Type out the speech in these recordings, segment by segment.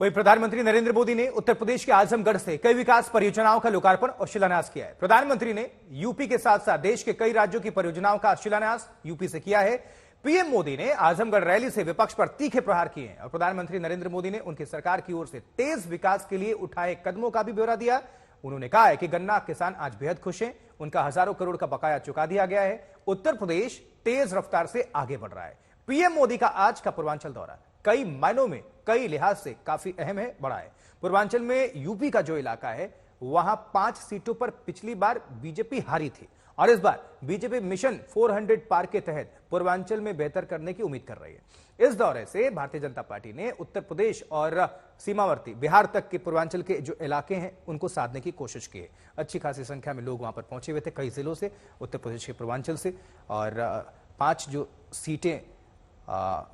वहीं प्रधानमंत्री नरेंद्र मोदी ने उत्तर प्रदेश के आजमगढ़ से कई विकास परियोजनाओं का लोकार्पण और शिलान्यास किया है। प्रधानमंत्री ने यूपी के साथ साथ देश के कई राज्यों की परियोजनाओं का शिलान्यास यूपी से किया है। पीएम मोदी ने आजमगढ़ रैली से विपक्ष पर तीखे प्रहार किए हैं और प्रधानमंत्री नरेंद्र मोदी ने उनकी सरकार की ओर से तेज विकास के लिए उठाए कदमों का भी ब्यौरा दिया। उन्होंने कहा है कि गन्ना किसान आज बेहद खुश हैं, उनका हजारों करोड़ का बकाया चुका दिया गया है। उत्तर प्रदेश तेज रफ्तार से आगे बढ़ रहा है। पीएम मोदी का आज का पूर्वांचल दौरा कई मायनों में कई लिहाज से काफी अहम है, बड़ा है। पूर्वांचल में यूपी का जो इलाका है वहां 5 सीटों पर पिछली बार बीजेपी हारी थी और इस बार बीजेपी मिशन 400 पार के तहत पूर्वांचल में बेहतर करने की उम्मीद कर रही है। इस दौरे से भारतीय जनता पार्टी ने उत्तर प्रदेश और सीमावर्ती बिहार तक के पूर्वांचल के जो इलाके हैं उनको साधने की कोशिश की है। अच्छी खासी संख्या में लोग वहां पर पहुंचे हुए थे कई जिलों से, उत्तर प्रदेश के पूर्वांचल से, और 5 जो सीटें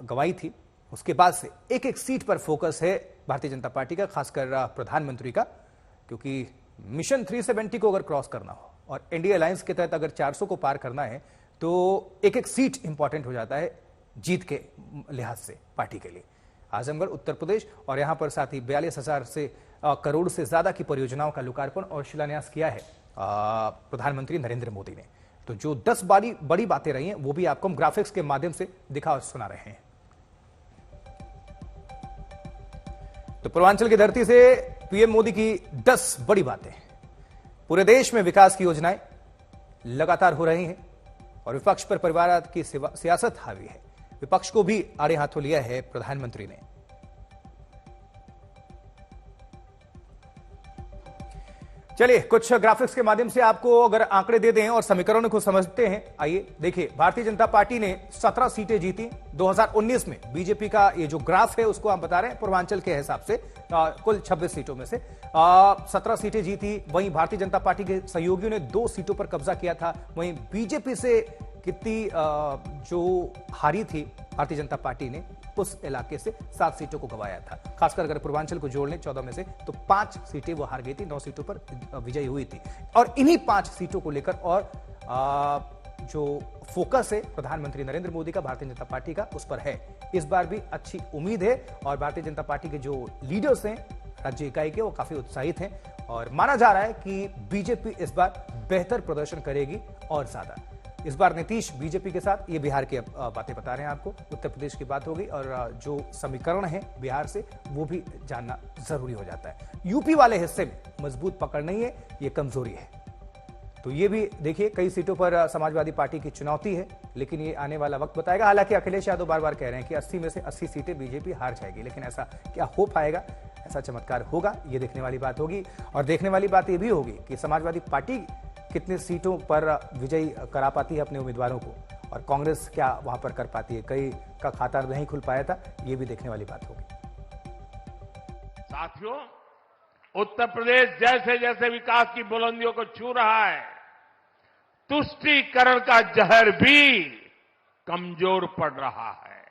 गंवाई थी उसके बाद से एक एक सीट पर फोकस है भारतीय जनता पार्टी का, खासकर प्रधानमंत्री का, क्योंकि मिशन 370 को अगर क्रॉस करना हो और एनडीए अलायंस के तहत अगर 400 को पार करना है तो एक एक सीट इंपॉर्टेंट हो जाता है जीत के लिहाज से पार्टी के लिए। आजमगढ़ उत्तर प्रदेश और यहां पर साथ ही 42,000 से करोड़ से ज्यादा की परियोजनाओं का लोकार्पण और शिलान्यास किया है प्रधानमंत्री नरेंद्र मोदी ने। तो जो 10 बड़ी बातें रही हैं वो भी आपको हम ग्राफिक्स के माध्यम से दिखा और सुना रहे हैं। तो पूर्वांचल की धरती से पीएम मोदी की 10 बड़ी बातें। पूरे देश में विकास की योजनाएं लगातार हो रही हैं और विपक्ष पर परिवारवाद की सियासत हावी है। विपक्ष को भी आड़े हाथों लिया है प्रधानमंत्री ने। चलिए कुछ ग्राफिक्स के माध्यम से आपको अगर आंकड़े दे दें और समीकरणों को समझते हैं। आइए देखिए, भारतीय जनता पार्टी ने 17 सीटें जीती 2019 में। बीजेपी का ये जो ग्राफ है उसको हम बता रहे हैं पूर्वांचल के हिसाब से, कुल 26 सीटों में से 17 सीटें जीती। वहीं भारतीय जनता पार्टी के सहयोगियों ने 2 सीटों पर कब्जा किया था। वहीं बीजेपी से कितनी जो हारी थी भारतीय जनता पार्टी ने, उस इलाके से 7 सीटों को गंवाया था। खासकर अगर पूर्वांचल को जोड़ लें 14 में से तो 5 सीटें वो हार गई थी, 9 सीटों पर विजयी हुई थी। और इन्हीं 5 सीटों को लेकर और जो फोकस है प्रधानमंत्री नरेंद्र मोदी का, भारतीय जनता पार्टी का, उस पर है। इस बार भी अच्छी उम्मीद है और भारतीय जनता पार्टी के जो लीडर्स हैं राज्य इकाई के, वो काफी उत्साहित हैं और माना जा रहा है कि बीजेपी इस बार बेहतर प्रदर्शन करेगी और ज्यादा। इस बार नीतीश बीजेपी के साथ, ये बिहार की बातें बता रहे हैं आपको, उत्तर प्रदेश की बात होगी और जो समीकरण है बिहार से वो भी जानना जरूरी हो जाता है। यूपी वाले हिस्से में मजबूत पकड़ नहीं है, ये कमजोरी है। तो ये भी देखिए, कई सीटों पर समाजवादी पार्टी की चुनौती है, लेकिन ये आने वाला वक्त बताएगा। हालांकि अखिलेश यादव बार बार कह रहे हैं कि 80 में से 80 सीटें बीजेपी हार जाएगी, लेकिन ऐसा क्या हो पाएगा? ऐसा चमत्कार होगा, ये देखने वाली बात होगी। और देखने वाली बात ये भी होगी कि समाजवादी पार्टी कितने सीटों पर विजयी करा पाती है अपने उम्मीदवारों को, और कांग्रेस क्या वहां पर कर पाती है। कई का खाता नहीं खुल पाया था, ये भी देखने वाली बात होगी। साथियों, उत्तर प्रदेश जैसे जैसे विकास की बुलंदियों को छू रहा है, तुष्टीकरण का जहर भी कमजोर पड़ रहा है।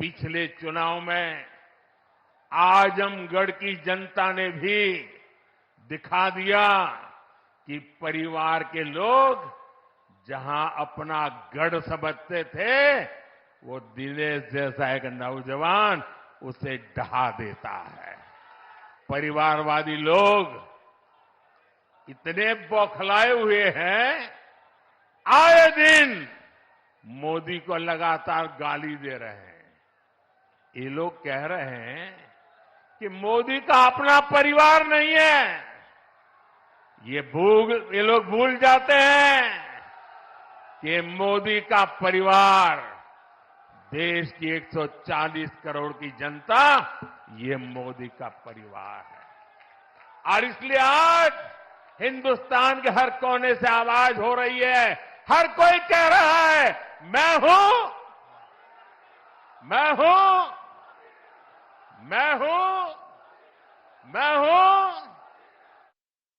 पिछले चुनाव में आजमगढ़ की जनता ने भी दिखा दिया कि परिवार के लोग जहां अपना गढ़ समझते थे, वो दिनेश जैसा एक नौजवान उसे ढहा देता है। परिवारवादी लोग इतने बौखलाए हुए हैं, आए दिन मोदी को लगातार गाली दे रहे हैं। ये लोग कह रहे हैं कि मोदी का अपना परिवार नहीं है। ये लोग भूल जाते हैं कि मोदी का परिवार, देश की 140 करोड़ की जनता, ये मोदी का परिवार है। और इसलिए आज हिंदुस्तान के हर कोने से आवाज हो रही है, हर कोई कह रहा है, मैं हूं, मैं हूं, मैं हूं, मैं हूं।